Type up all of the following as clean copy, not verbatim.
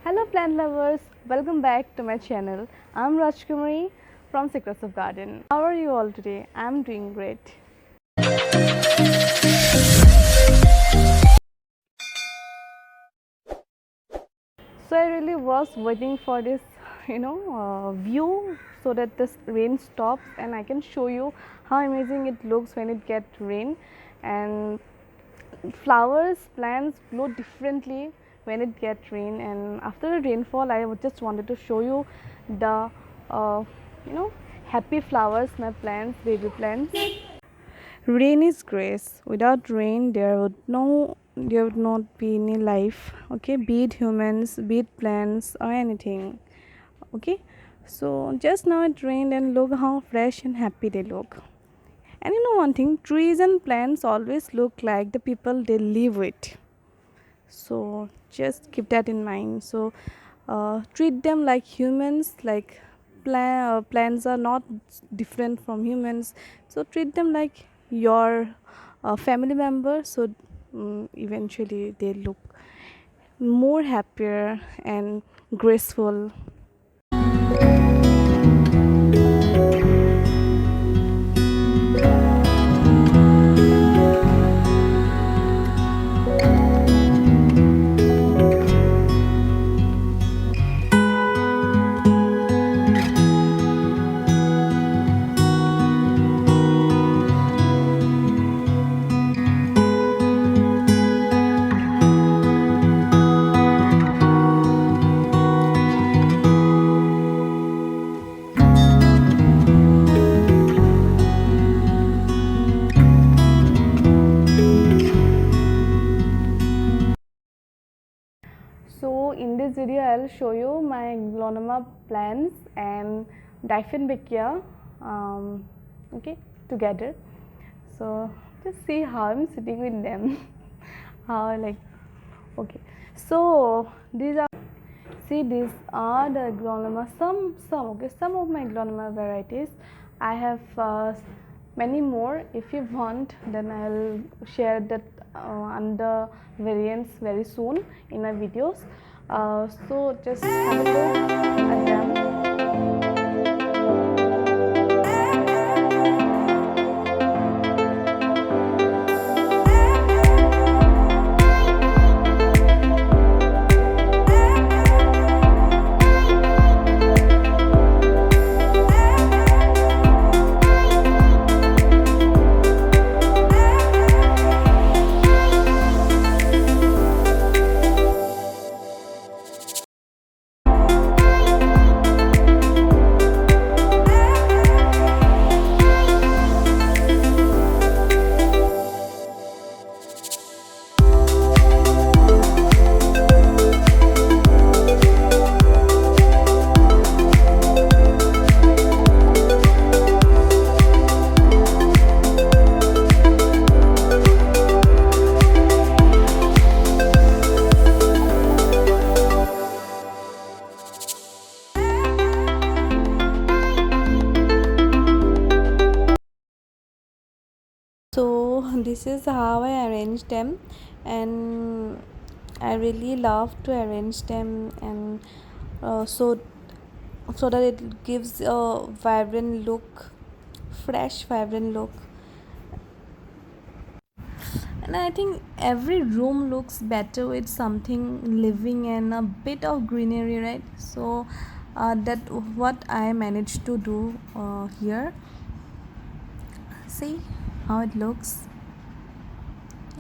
Hello plant lovers, welcome back to my channel. I'm Rajkumari from Secrets of Garden. How are you all today? I'm doing great. So I really was waiting for this, view so that this rain stops and I can show you how amazing it looks when it gets rain. And flowers, plants glow differently when it gets rain. And after the rainfall, I just wanted to show you the, uh, you know, happy flowers, my plants, baby plants. Rain is grace. Without rain, there would not be any life. Okay, be it humans, be it plants, or anything. Okay, so just now it rained, and look how fresh and happy they look. And you know one thing, trees and plants always look like the people they live with. So just keep that in mind. So treat them like humans, like plants are not different from humans, so treat them like your family member. So eventually they look more happier and graceful. So in this video I'll show you my Glonema plants and Dieffenbachia, okay, together. So just see how I'm sitting with them. How like, okay, so these are the Glonema, some of my Glonema varieties. I have many more. If you want, then I'll share that under variants very soon in my videos. So just have a look at them. So this is how I arrange them, and I really love to arrange them, and so that it gives a vibrant look, fresh vibrant look. And I think every room looks better with something living and a bit of greenery, right? So that what I managed to do here. See how it looks.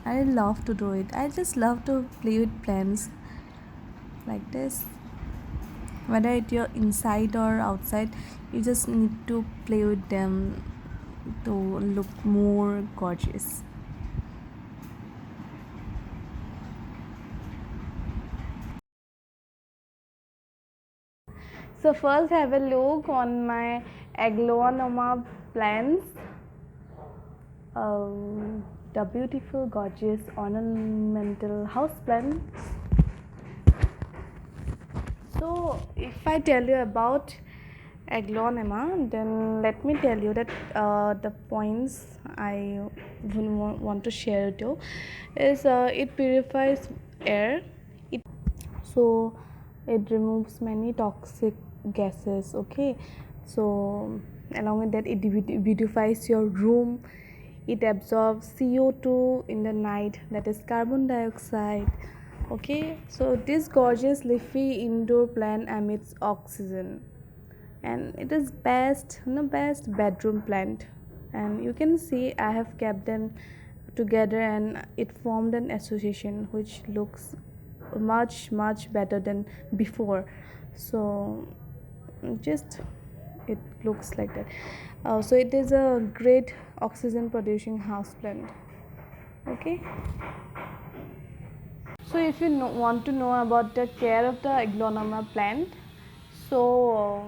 I love to do it. I just love to play with plants like this. Whether it you're inside or outside, you just need to play with them to look more gorgeous. So first have a look on my Aglaonema plants. The beautiful, gorgeous, ornamental house plants. So if I tell you about Aglaonema, then let me tell you that the points I want to share with you is it purifies air. So it removes many toxic gases. Okay, so along with that, it beautifies your room. It absorbs CO2 in the night, that is carbon dioxide. Okay, so this gorgeous leafy indoor plant emits oxygen, and it is best bedroom plant. And you can see I have kept them together, and it formed an association which looks much better than before. So just it looks like that. So it is a great oxygen producing house plant. Okay, so if you want to know about the care of the Aglaonema plant, so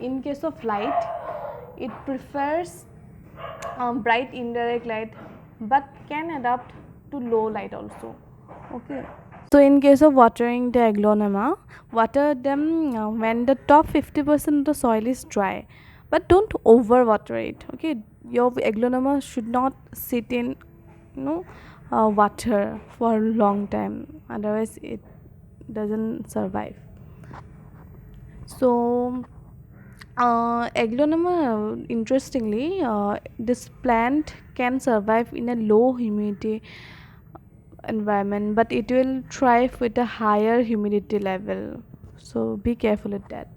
in case of light, it prefers bright indirect light, but can adapt to low light also. Okay, so in case of watering the Aglaonema, water them when the top 50% of the soil is dry, but don't over water it. Okay, your Aglaonema should not sit in, you know, water for a long time, otherwise it doesn't survive. So Aglaonema, interestingly, this plant can survive in a low humidity environment, but it will thrive with a higher humidity level. So be careful with that.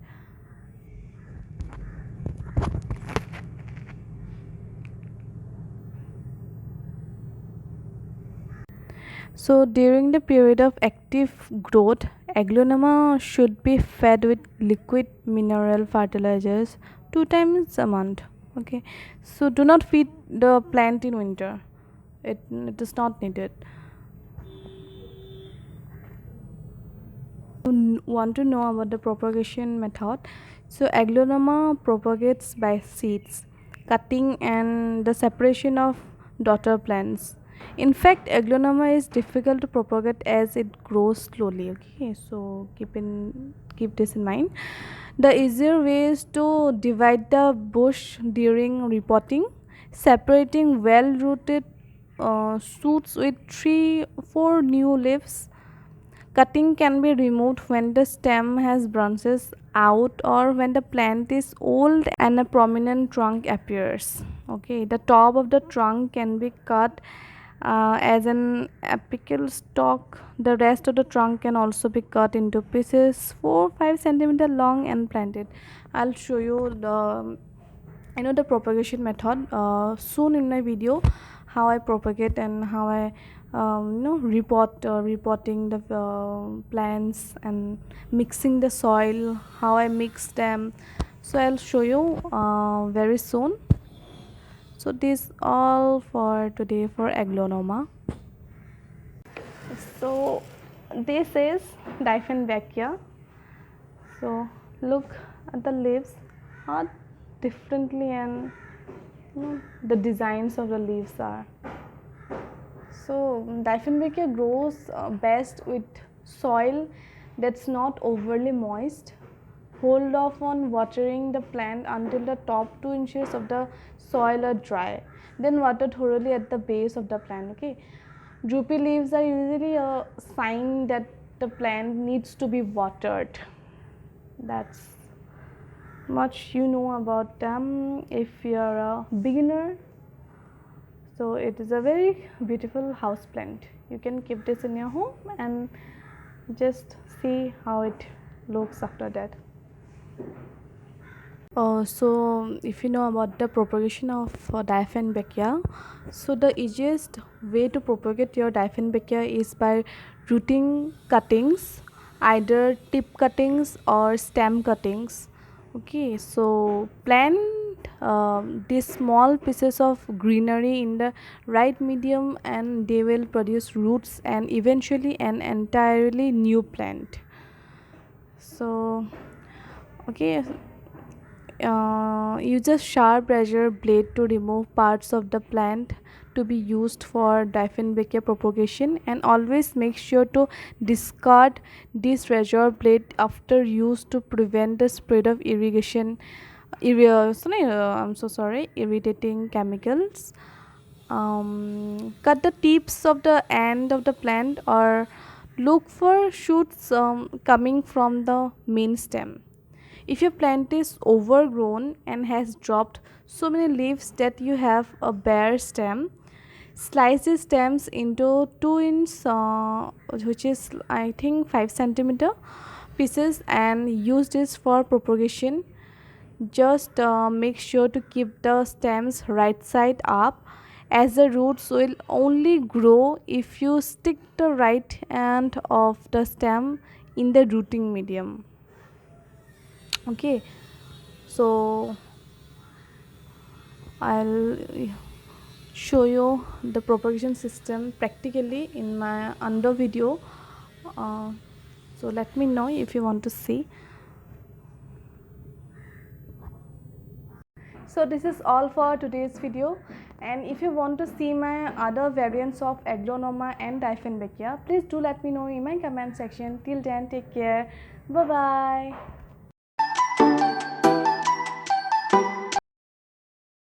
So during the period of active growth, Aglaonema should be fed with liquid mineral fertilizers 2 times a month. Okay, so do not feed the plant in winter. It is not needed. Want to know about the propagation method? So Aglaonema propagates by seeds, cutting, and the separation of daughter plants. In fact, Aglaonema is difficult to propagate as it grows slowly. Okay, so keep this in mind. The easier way is to divide the bush during repotting, separating well-rooted shoots with 3 4 new leaves. Cutting can be removed when the stem has branches out or when the plant is old and a prominent trunk appears. Okay, the top of the trunk can be cut as an apical stalk. The rest of the trunk can also be cut into pieces 4 5 centimeter long and planted. I'll show you the propagation method soon in my video, how I propagate and how I repotting the plants and mixing the soil, how I mix them. So I'll show you very soon. So this all for today for Aglaonema. So this is Dieffenbachia. So look at the leaves, how differently and the designs of the leaves are. So Dieffenbachia grows best with soil that's not overly moist. Hold off on watering the plant until the top 2 inches of the soil are dry. Then water thoroughly at the base of the plant. Okay. Droopy leaves are usually a sign that the plant needs to be watered. That's much you know about them if you're a beginner. So it is a very beautiful house plant. You can keep this in your home and just see how it looks after that. So if you know about the propagation of Dieffenbachia, so the easiest way to propagate your Dieffenbachia is by rooting cuttings, either tip cuttings or stem cuttings. Okay, so plant these small pieces of greenery in the right medium, and they will produce roots and eventually an entirely new plant. So okay, use a sharp razor blade to remove parts of the plant to be used for Dieffenbachia propagation, and always make sure to discard this razor blade after use to prevent the spread of I'm so sorry, irritating chemicals. Cut the tips of the end of the plant or Look for shoots coming from the main stem. If your plant is overgrown and has dropped so many leaves that you have a bare stem, slice the stems into 2 inch, which is I think 5 centimeter pieces, and use this for propagation. Just make sure to keep the stems right side up, as the roots will only grow if you stick the right end of the stem in the rooting medium. Okay, so I'll show you the propagation system practically in my under video. uh, so let me know if you want to see. So this is all for today's video, and if you want to see my other variants of Aglaonema and Dieffenbachia, please do let me know in my comment section. Till then, take care. Bye bye.